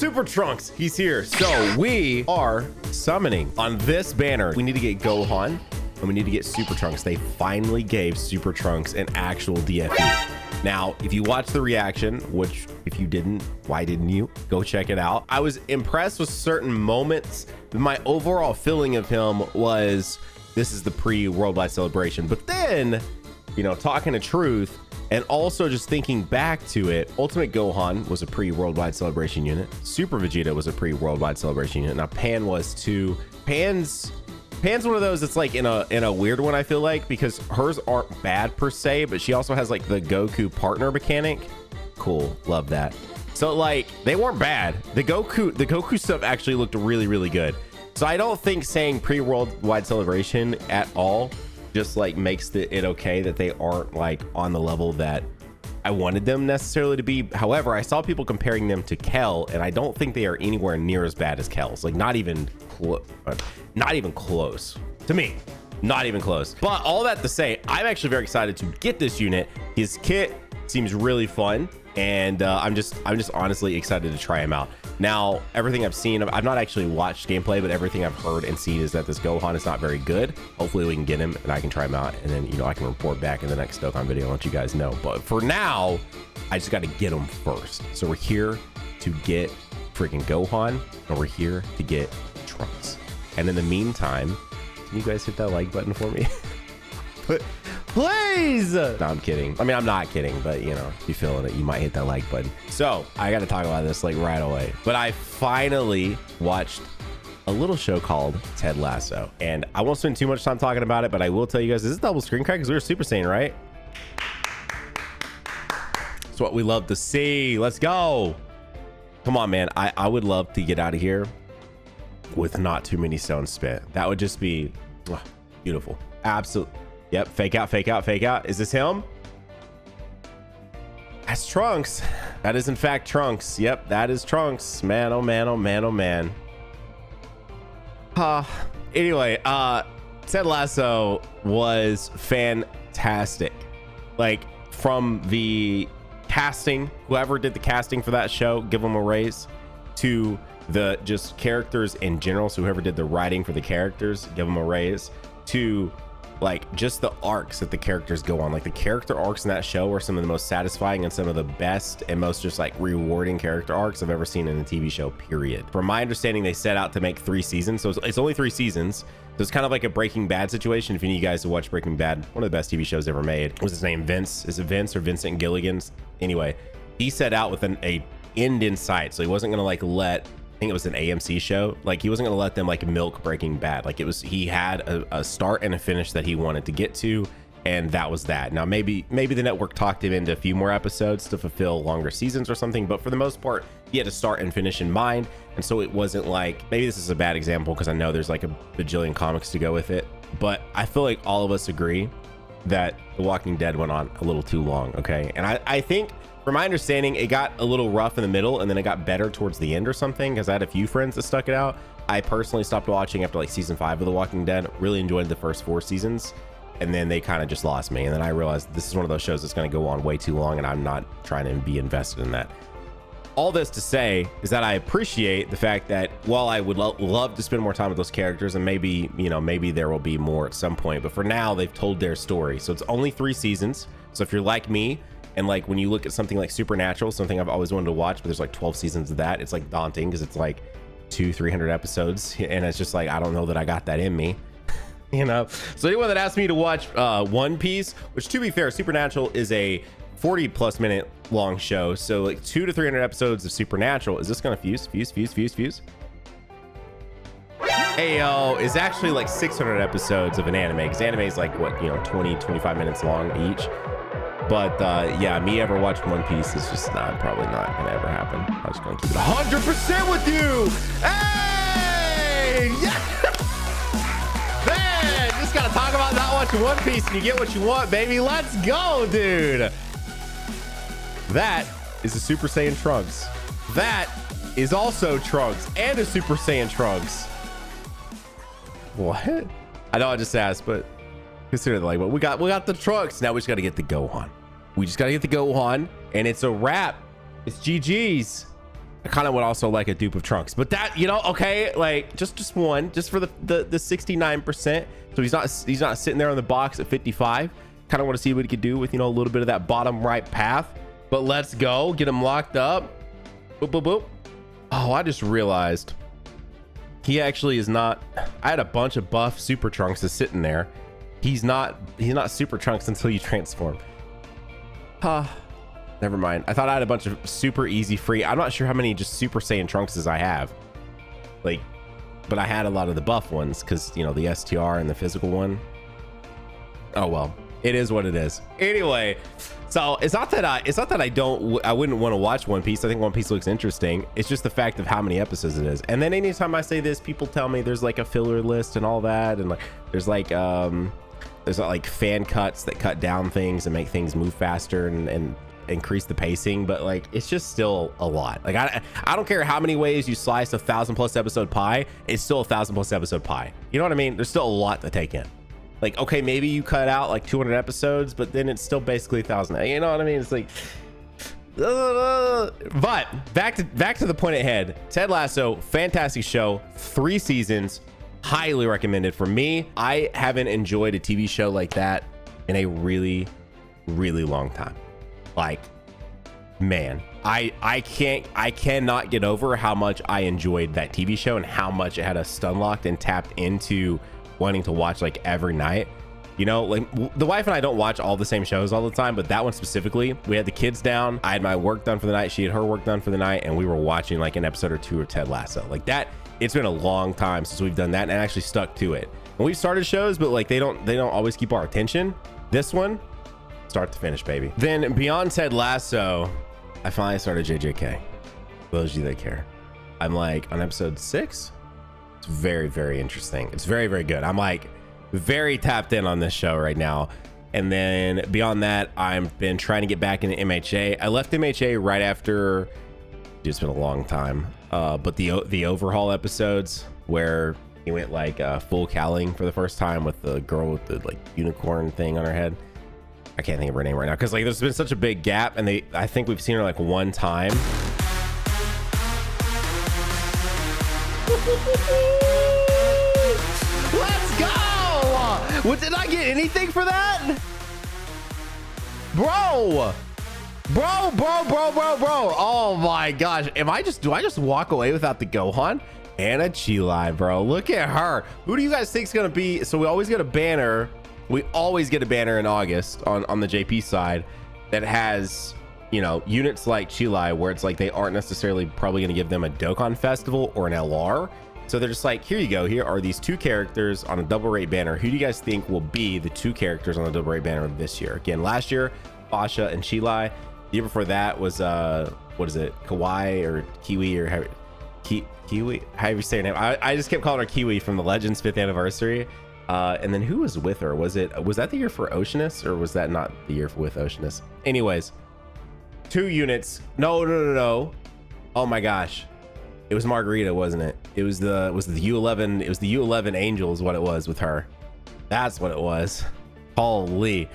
Super Trunks, he's here. So we are summoning on this banner. We need to get Gohan and we need to get Super Trunks. They finally gave Super Trunks an actual DFE. Now, if you watch the reaction, which if you didn't, why didn't you? Go check it out. I was impressed with certain moments. My overall feeling of him was, this is the pre-worldwide celebration. But then, you know, talking to truth, and also just thinking back to it, Ultimate Gohan was a pre-worldwide celebration unit. Super Vegeta was a pre-worldwide celebration unit. Now Pan was too. Pan's one of those that's like in a weird one, I feel like, because hers aren't bad per se, but she also has like the Goku partner mechanic. Cool, love that. So like they weren't bad. The Goku stuff actually looked really, really good. So I don't think saying pre-worldwide celebration at all just like makes it okay that they aren't like on the level that I wanted them necessarily to be. However, I saw people comparing them to Kel, and I don't think they are anywhere near as bad as Kel's. Like not even close to me, not even close. But all that to say, I'm actually very excited to get this unit. His kit seems really fun, and I'm just honestly excited to try him out. Now, everything I've seen, I've not actually watched gameplay, but everything I've heard and seen is that this Gohan is not very good. Hopefully we can get him and I can try him out, and then, you know, I can report back in the next Dokkan video and let you guys know. But for now, I just got to get him first. So we're here to get freaking Gohan, and we're here to get Trunks. And in the meantime, can you guys hit that like button for me? Please. No, I'm kidding. I mean, I'm not kidding, but you know, if you're feeling it, you might hit that like button. So I got to talk about this like right away, but I finally watched a little show called Ted Lasso, and I won't spend too much time talking about it, but I will tell you guys, this is double screen crack because we were Super Saiyan, right? It's what we love to see. Let's go. Come on, man. I would love to get out of here with not too many stones spent. That would just be beautiful. Absolutely. Yep, fake out, fake out, fake out. Is this him? That's Trunks. That is in fact Trunks. Yep, that is Trunks. Man, oh man, oh man, oh man. Anyway, Ted Lasso was fantastic. Like, from the casting, whoever did the casting for that show, give them a raise, to the just characters in general, so whoever did the writing for the characters, give them a raise, to like just the arcs that the characters go on. Like the character arcs in that show are some of the most satisfying and some of the best and most just like rewarding character arcs I've ever seen in a TV show, period. From my understanding, they set out to make 3 seasons, so it's only 3 seasons. So it's kind of like a Breaking Bad situation. If you need you guys to watch Breaking Bad, one of the best TV shows ever made. What's his name? Vince? Is it Vince or Vincent Gilligan's? Anyway, he set out with a end in sight, so he wasn't gonna like let, I think it was an AMC show, like he wasn't gonna let them like milk Breaking Bad. Like it was, he had a start and a finish that he wanted to get to, and that was that. Now maybe the network talked him into a few more episodes to fulfill longer seasons or something, but for the most part he had a start and finish in mind. And so it wasn't like, maybe this is a bad example because I know there's like a bajillion comics to go with it, but I feel like all of us agree that The Walking Dead went on a little too long. Okay, and I think, from my understanding, it got a little rough in the middle and then it got better towards the end or something, because I had a few friends that stuck it out. I personally stopped watching after like season 5 of The Walking Dead. Really enjoyed the first 4 seasons, and then they kind of just lost me. And then I realized this is one of those shows that's going to go on way too long, and I'm not trying to be invested in that. All this to say is that I appreciate the fact that while I would love to spend more time with those characters, and maybe, you know, maybe there will be more at some point, but for now they've told their story. So it's only 3 seasons. So if you're like me, and like when you look at something like Supernatural, something I've always wanted to watch, but there's like 12 seasons of that, it's like daunting because it's like 200-300 episodes, and it's just like, I don't know that I got that in me. You know, so anyone that asked me to watch One Piece, which to be fair, Supernatural is a 40+ minute long show, so like 200 to 300 episodes of Supernatural. Is this gonna fuse? Ayo is actually like 600 episodes of an anime, because anime is like, what, you know, 20-25 minutes long each. But yeah, me ever watching One Piece is just probably not gonna ever happen. I'm just gonna keep it 100% with you. Hey, yeah. Man, just gotta talk about not watching One Piece and you get what you want, baby. Let's go, dude. That is a Super Saiyan Trunks. That is also Trunks and a Super Saiyan Trunks. What? I know I just asked, but consider the like, but we got the Trunks. Now we just got to get the Gohan. We just got to get the Gohan, and it's a wrap. It's GG's. I kind of would also like a dupe of Trunks, but that, you know, okay, like just one, just for the 69%. So he's not sitting there on the box at 55. Kind of want to see what he could do with, you know, a little bit of that bottom right path. But let's go get him locked up. Boop, boop, boop. Oh, I just realized he actually is not. I had a bunch of buff Super Trunks is sitting there. He's not Super Trunks until you transform. Never mind. I thought I had a bunch of super easy free. I'm not sure how many just Super Saiyan Trunkses I have. Like, but I had a lot of the buff ones because, you know, the STR and the physical one. Oh well, it is what it is. Anyway, so it's not that I wouldn't want to watch One Piece. I think One Piece looks interesting. It's just the fact of how many episodes it is. And then anytime I say this, people tell me there's like a filler list and all that, and like there's like fan cuts that cut down things and make things move faster and increase the pacing, but like it's just still a lot. Like I don't care how many ways you slice a 1,000+ episode pie, it's still a 1,000+ episode pie. You know what I mean? There's still a lot to take in. Like, okay, maybe you cut out like 200 episodes, but then it's still basically 1,000. You know what I mean? It's like, but back to the point at hand. Ted Lasso, fantastic show, 3 seasons, highly recommended for me. I haven't enjoyed a TV show like that in a really, really long time. Like, man, I cannot get over how much I enjoyed that TV show and how much it had us stun locked and tapped into wanting to watch like every night. You know, like the wife and I don't watch all the same shows all the time, but that one specifically, we had the kids down, I had my work done for the night, she had her work done for the night, and we were watching like an episode or 2 of Ted Lasso. Like that, it's been a long time since we've done that and actually stuck to it. And we've started shows, but like they don't always keep our attention. This one, start to finish, baby. Then beyond Ted Lasso, I finally started JJK. For those of you that care, I'm like on episode 6. It's very, very interesting. It's very, very good. I'm like very tapped in on this show right now. And then beyond that, I've been trying to get back into MHA. I left MHA right after, it's been a long time, but the overhaul episodes where he went like full cowling for the first time with the girl with the like unicorn thing on her head. I can't think of her name right now because like there's been such a big gap, and I think we've seen her like one time. Let's go! What, did I get anything for that? Bro! Oh my gosh. Do I just walk away without the Gohan? Anna Chilai, bro. Look at her. Who do you guys think is gonna be? So we always get a banner. We always get a banner in August on the JP side that has, you know, units like Chilai, where it's like they aren't necessarily probably going to give them a Dokkan Festival or an LR. So they're just like, here you go. Here are these 2 characters on a double rate banner. Who do you guys think will be the 2 characters on the double rate banner this year? Again, last year, Basha and Chilai. The year before that was, what is it? Kawaii or Kiwi or Kiwi? However you say her name. I just kept calling her Kiwi from the Legends 5th anniversary. And then who was with her? Was that the year for Oceanus, or was that not the year with Oceanus? Anyways, 2 units. No. Oh my gosh. It was Margarita, wasn't it? It was the U11. It was the U11 Angels, what it was with her. That's what it was. Holy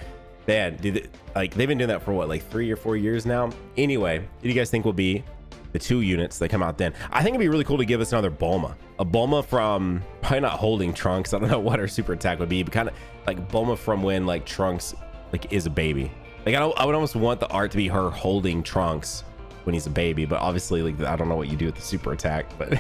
man, dude, like they've been doing that for what, like 3 or 4 years now? Anyway, who do you guys think will be the 2 units that come out then? I think it'd be really cool to give us another Bulma. A Bulma from, probably not holding Trunks. I don't know what her super attack would be, but kind of like Bulma from when like Trunks like is a baby. Like I would almost want the art to be her holding Trunks when he's a baby, but obviously like I don't know what you do with the super attack, but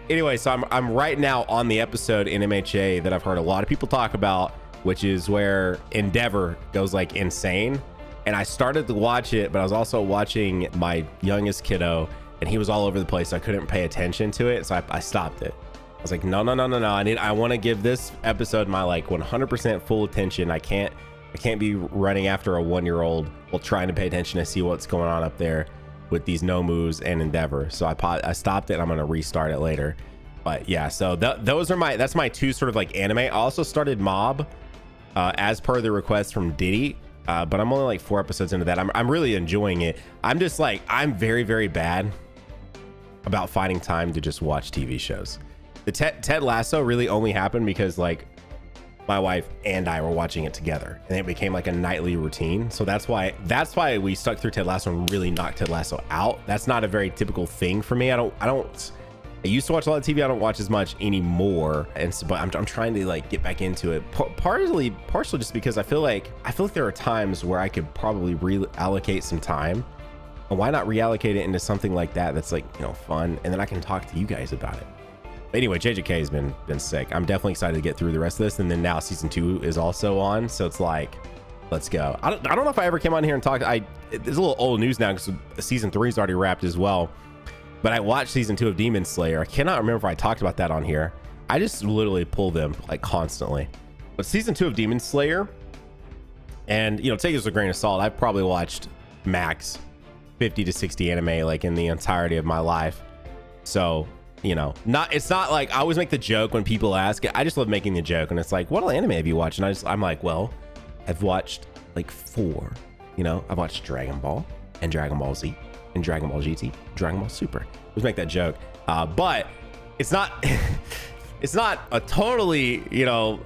anyway, so I'm right now on the episode in MHA that I've heard a lot of people talk about, which is where Endeavor goes like insane. And I started to watch it, but I was also watching my youngest kiddo, and he was all over the place. So I couldn't pay attention to it, so I stopped it. I was like, no. I want to give this episode my like 100% full attention. I can't be running after a 1-year-old while trying to pay attention to see what's going on up there with these Nomus and Endeavor. So I stopped it, and I'm gonna restart it later. But yeah, so that's my 2 sort of like anime. I also started Mob as per the request from Deci. But I'm only like 4 episodes into that. I'm really enjoying it. I'm just like, I'm very, very bad about finding time to just watch TV shows. The Ted Lasso really only happened because like my wife and I were watching it together, and it became like a nightly routine. So that's why we stuck through Ted Lasso and really knocked Ted Lasso out. That's not a very typical thing for me. I used to watch a lot of TV. I don't watch as much anymore, and so, but I'm trying to like get back into it. Partially just because I feel like there are times where I could probably reallocate some time, and why not reallocate it into something like that that's like, you know, fun, and then I can talk to you guys about it. But anyway, JJK has been sick. I'm definitely excited to get through the rest of this, and then now season 2 is also on, so it's like, let's go. I don't know if I ever came on here and talked. It's a little old news now because season 3 is already wrapped as well. But I watched season 2 of Demon Slayer. I cannot remember if I talked about that on here. I just literally pull them like constantly. But season 2 of Demon Slayer, and you know, take this with a grain of salt, I've probably watched max 50 to 60 anime like in the entirety of my life. So, you know, it's not like I always make the joke when people ask. I just love making the joke, and it's like, what anime have you watched? And I'm like, well, I've watched like 4. You know, I've watched Dragon Ball and Dragon Ball Z and Dragon Ball GT, Dragon Ball Super. Let's make that joke, but it's not it's not a totally, you know,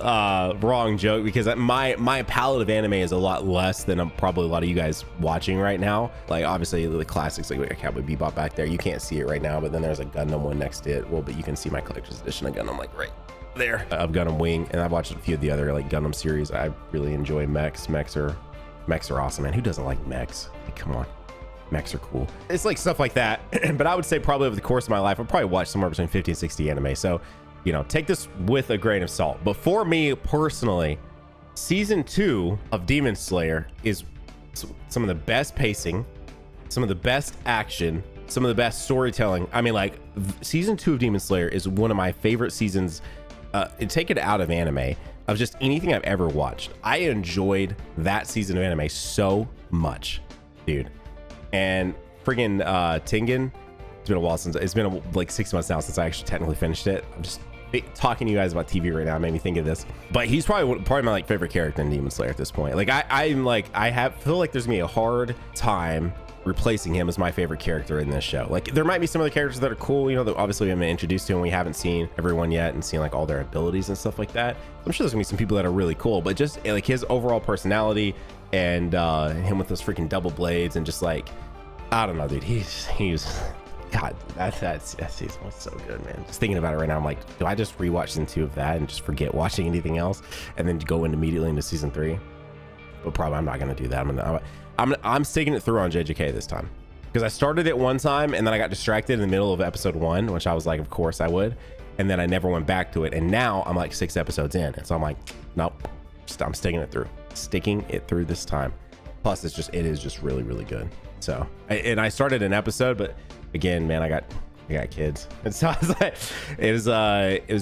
wrong joke, because my palette of anime is a lot less than probably a lot of you guys watching right now. Like obviously the classics like Cowboy Bebop back there, you can't see it right now, but then there's a Gundam one next to it. Well, but you can see my collector's edition of Gundam like right there of Gundam Wing, and I've watched a few of the other like Gundam series. I really enjoy mechs. Mechs are awesome, man. Who doesn't like mechs? Like, come on. Mechs are cool. It's like stuff like that. But I would say probably over the course of my life, I've probably watched somewhere between 50 and 60 anime. So, you know, take this with a grain of salt. But for me personally, season 2 of Demon Slayer is some of the best pacing, some of the best action, some of the best storytelling. I mean, like season 2 of Demon Slayer is one of my favorite seasons. Take it out of anime, of just anything I've ever watched. I enjoyed that season of anime so much, dude. And friggin' Tengen, it's been a while since, it's been like 6 months now since I actually technically finished it. I'm just talking to you guys about TV right now, made me think of this. But he's probably my like favorite character in Demon Slayer at this point. Like feel like there's gonna be a hard time replacing him as my favorite character in this show. Like there might be some other characters that are cool, you know, that obviously we haven't been introduced to and we haven't seen everyone yet and seen like all their abilities and stuff like that. I'm sure there's gonna be some people that are really cool, but just like his overall personality and him with those freaking double blades and just like, I don't know, dude, he's God, that season was so good, man. Just thinking about it right now, I'm like, do I just rewatch season 2 of that and just forget watching anything else and then go in immediately into season 3? But probably I'm not gonna do that. I'm sticking it through on JJK this time, because I started it one time and then I got distracted in the middle of episode 1, which I was like, of course I would, and then I never went back to it, and now I'm like 6 episodes in, and so I'm like, nope, I'm sticking it through this time. Plus it is just really, really good. So I started an episode, but again, man, I got kids, and so I was like, it was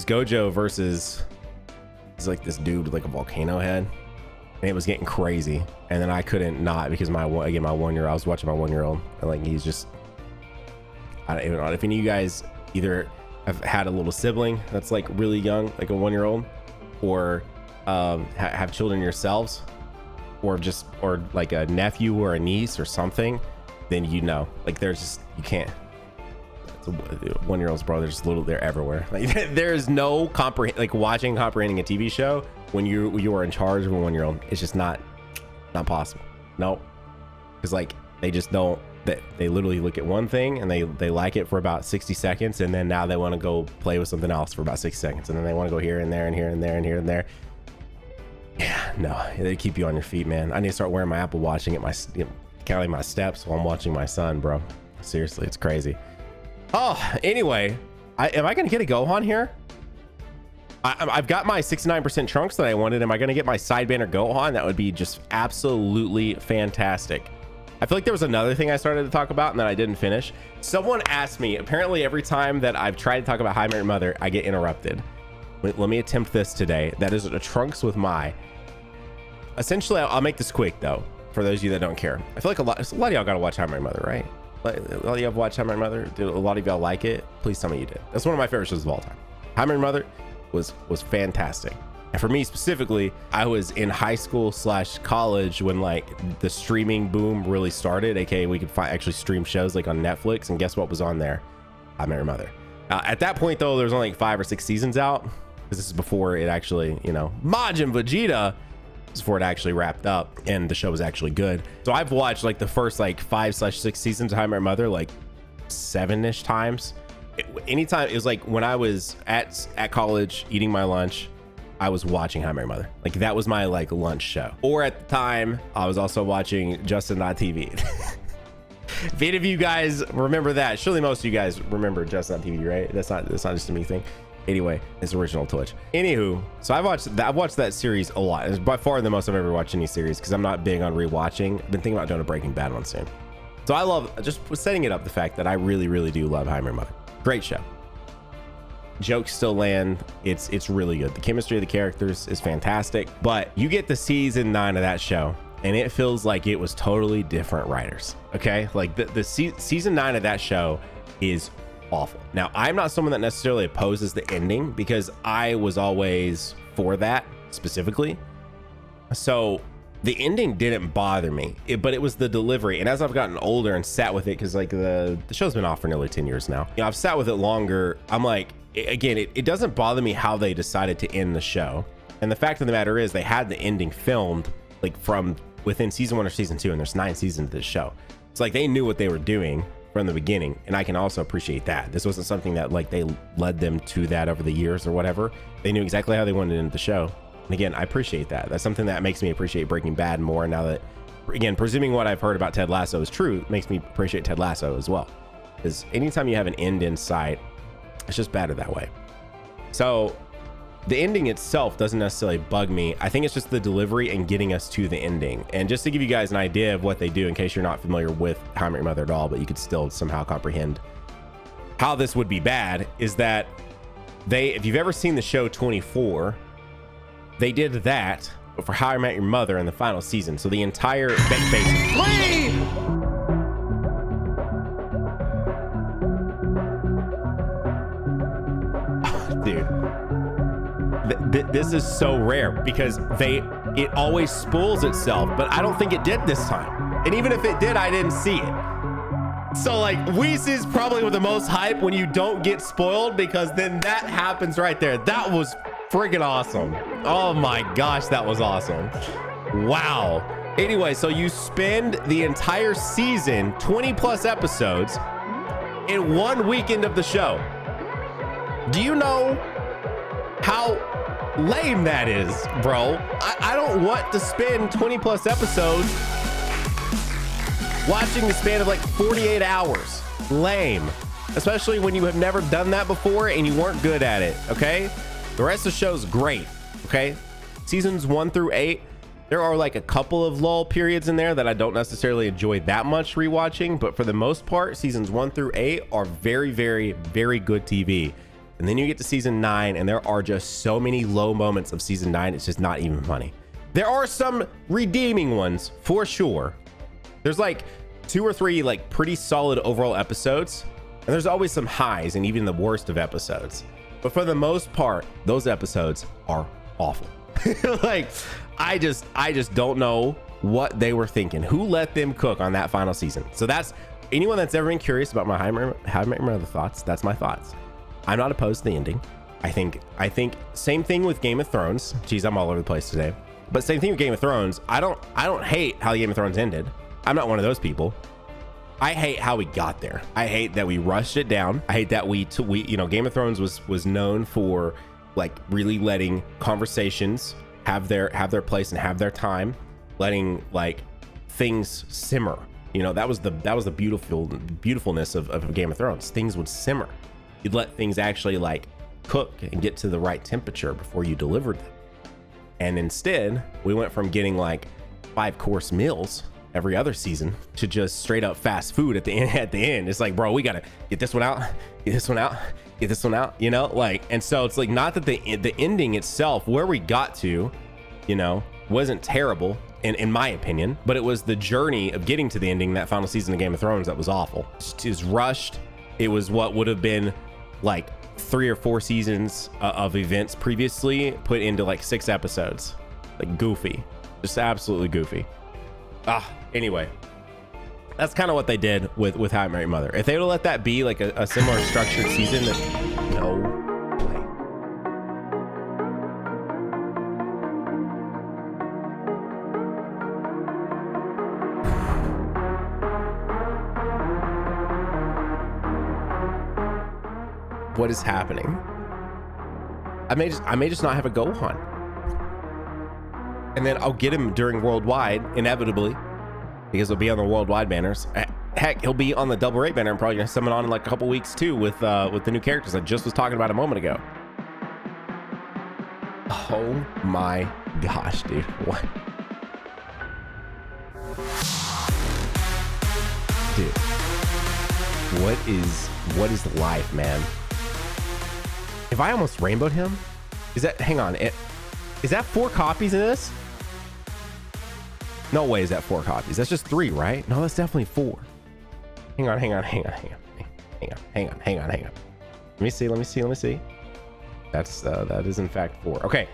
Gojo versus, it's like this dude with like a volcano head, and it was getting crazy, and then I couldn't not, because I was watching my 1-year-old, and like he's just, I don't even know if any of you guys either have had a little sibling that's like really young, like a 1-year-old, or have children yourselves, or like a nephew or a niece or something, then you know, like there's just, you can't. 1-year-olds, bro, they're everywhere. Like there's no comprehending a TV show when you are in charge of a 1-year-old. It's just not possible. Nope. Because like they just don't. They literally look at one thing and they like it for about 60 seconds, and then now they want to go play with something else for about 6 seconds, and then they want to go here and there and here and there and here and there. Yeah, no, they keep you on your feet, man. I need to start wearing my Apple Watch and counting my steps while I'm watching my son, bro. Seriously, it's crazy. Oh, anyway, am I gonna get a Gohan here? I've got my 69% Trunks that I wanted. Am I gonna get my sidebanner Gohan? That would be just absolutely fantastic. I feel like there was another thing I started to talk about and that I didn't finish. Someone asked me, apparently every time that I've tried to talk about Hi Met Your Mother, I get interrupted. Let me attempt this today. That is a Trunks with Mai. Essentially, I'll make this quick though, for those of you that don't care. I feel like a lot of y'all gotta watch Hi Met Your Mother, right? A lot of you have watched Hi Met Your Mother. Did a lot of y'all like it? Please tell me you did. That's one of my favorite shows of all time. Hi Met Your Mother was fantastic. And for me specifically, I was in high school / college when like the streaming boom really started, aka we could actually stream shows like on Netflix, and guess what was on there? Hi Met Your Mother. At that point though, there's only like 5 or 6 seasons out, This is before it actually, you know, Majin Vegeta, before it actually wrapped up and the show was actually good. So I've watched like the first like 5/6 seasons of How I Met Your Mother like 7-ish times. Anytime it was like when I was at college eating my lunch, I was watching How I Met Your Mother. Like that was my like lunch show. Or at the time, I was also watching Justin.tv. If any of you guys remember that, surely most of you guys remember Justin.tv, right? That's not just a me thing. Anyway, it's original Twitch. Anywho, so I've watched that series a lot. It's by far the most I've ever watched any series because I'm not big on rewatching. I've been thinking about doing a Breaking Bad one soon. So I love just setting it up the fact that I really, really do love How I Met Your Mother. Great show. Jokes still land. It's really good. The chemistry of the characters is fantastic. But you get to season 9 of that show, and it feels like it was totally different writers. Okay, like the season 9 of that show is awful. Now, I'm not someone that necessarily opposes the ending because I was always for that specifically. So the ending didn't bother me, but it was the delivery. And as I've gotten older and sat with it, because like the show's been off for nearly 10 years now, you know, I've sat with it longer. I'm like, again, it doesn't bother me how they decided to end the show. And the fact of the matter is they had the ending filmed like from within season 1 or season 2, and there's 9 seasons of this show. It's like they knew what they were doing from the beginning, and I can also appreciate that. This wasn't something that like they led them to that over the years or whatever. They knew exactly how they wanted to end the show. And again, I appreciate that. That's something that makes me appreciate Breaking Bad more now that, again, presuming what I've heard about Ted Lasso is true, makes me appreciate Ted Lasso as well. Because anytime you have an end in sight, it's just better that way. So the ending itself doesn't necessarily bug me. I think it's just the delivery and getting us to the ending. And just to give you guys an idea of what they do, in case you're not familiar with How I Met Your Mother at all, but you could still somehow comprehend how this would be bad, is that if you've ever seen the show 24, they did that for How I Met Your Mother in the final season. So the entire basically, dude, this is so rare because it always spoils itself, but I don't think it did this time. And even if it did, I didn't see it. So like Whis is probably with the most hype when you don't get spoiled, because then that happens right there. That was friggin' awesome. Oh my gosh, that was awesome. Wow. Anyway, so you spend the entire season, 20 plus episodes, in one weekend of the show. Do you know how lame that is, bro? I don't want to spend 20 plus episodes watching the span of like 48 hours. Lame. Especially when you have never done that before and you weren't good at it, okay? The rest of the show's great, okay? Seasons 1 through 8, there are like a couple of lull periods in there that I don't necessarily enjoy that much rewatching, but for the most part, seasons 1 through 8 are very, very, very good TV. And then you get to season 9, and there are just so many low moments of season 9, it's just not even funny. There are some redeeming ones, for sure. There's like 2 or 3 like pretty solid overall episodes, and there's always some highs in even the worst of episodes. But for the most part, those episodes are awful. Like, I just don't know what they were thinking. Who let them cook on that final season? So that's anyone that's ever been curious about my How I Met Your Mother thoughts. That's my thoughts. I'm not opposed to the ending. I think same thing with Game of Thrones. Geez, I'm all over the place today. But same thing with Game of Thrones. I don't hate how the Game of Thrones ended. I'm not one of those people. I hate how we got there. I hate that we rushed it down. I hate that we you know, Game of Thrones was known for like really letting conversations have their place and have their time, letting like things simmer. You know, that was the beautifulness of Game of Thrones. Things would simmer. You'd let things actually like cook and get to the right temperature before you delivered them. And instead, we went from getting like 5-course meals every other season to just straight up fast food at the end. It's like, bro, we gotta get this one out, get this one out, get this one out, you know, like. And so it's like, not that the ending itself, where we got to, you know, wasn't terrible in my opinion, but it was the journey of getting to the ending, that final season of Game of Thrones, that was awful. It was rushed. It was what would have been like 3 or 4 seasons of events previously put into like 6 episodes. Like goofy, just absolutely goofy. Anyway, that's kind of what they did with How I Met Your Mother. If they would let that be like a similar structured season, no way. What is happening? I may just not have a Gohan. And then I'll get him during Worldwide, inevitably, because he'll be on the Worldwide banners. Heck, he'll be on the Double Rate banner. I'm probably gonna summon on in like a couple weeks too with the new characters I just was talking about a moment ago. Oh my gosh, dude. What? Dude. What is life, man? If I almost rainbowed him, is that, hang on, is that 4 copies in this? No way is that 4 copies. That's just 3, right? No, that's definitely 4. Hang on. Let me see. That is in fact 4. Okay.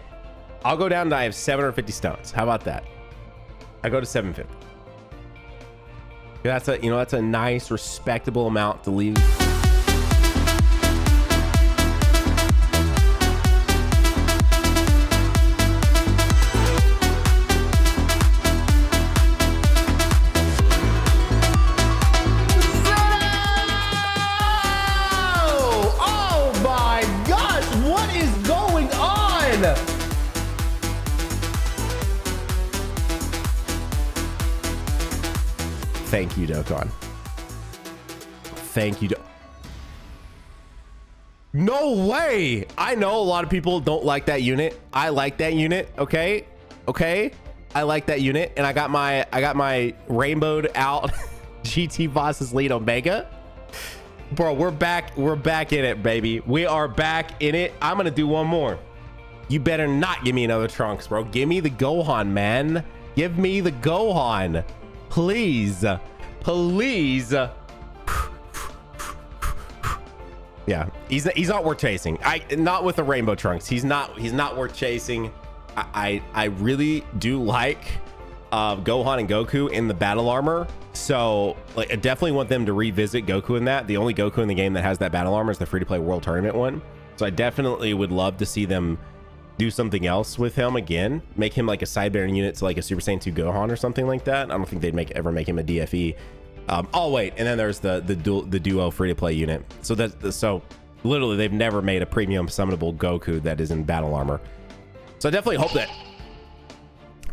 I'll go down to, I have 750 stones. How about that? I go to 750. That's a, that's a nice, respectable amount to leave. Thank you, Dokkan. Thank you. No way. I know a lot of people don't like that unit. I like that unit. Okay. I like that unit. And I got my rainbowed out GT Boss's lead Omega. Bro, we're back in it, baby. We are back in it. I'm gonna do one more. You better not give me another Trunks, bro. Give me the Gohan, man. Give me the Gohan. Please. Yeah, he's not worth chasing. Not with the rainbow Trunks. He's not worth chasing. I really do like Gohan and Goku in the battle armor. So like, I definitely want them to revisit Goku in that. The only Goku in the game that has that battle armor is the free-to-play World Tournament one. So I definitely would love to see them do something else with him again, make him like a side bearing unit to like a Super Saiyan 2 Gohan or something like that. I don't think they'd ever make him a DFE. Oh wait, and then there's the duo free to play unit. So literally they've never made a premium summonable Goku that is in battle armor. So I definitely hope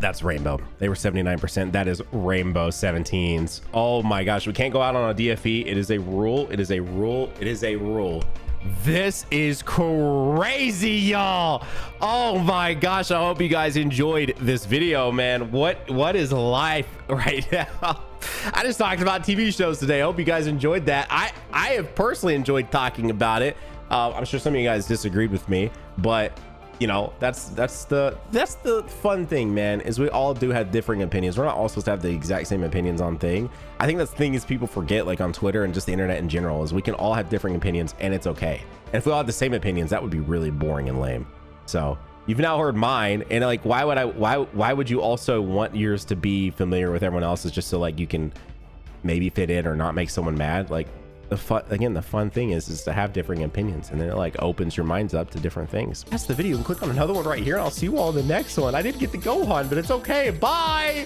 that's Rainbow. They were 79%. That is Rainbow 17s. Oh my gosh, we can't go out on a DFE. It is a rule. This is crazy, y'all. Oh my gosh, I hope you guys enjoyed this video, man. What is life right now? I just talked about TV shows today. I hope you guys enjoyed that. I have personally enjoyed talking about it. I'm sure some of you guys disagreed with me, but that's the fun thing, man, is we all do have differing opinions. We're not all supposed to have the exact same opinions on thing. I think that's the thing is people forget, like on Twitter and just the internet in general, is we can all have differing opinions and it's okay. And if we all had the same opinions, that would be really boring and lame. So you've now heard mine, and like, why would you also want yours to be familiar with everyone else's just so like you can maybe fit in or not make someone mad? Like, the fun thing is to have differing opinions, and then it like opens your minds up to different things. That's the video, and click on another one right here, and I'll see you all in the next one. I didn't get the Gohan, but it's okay. Bye.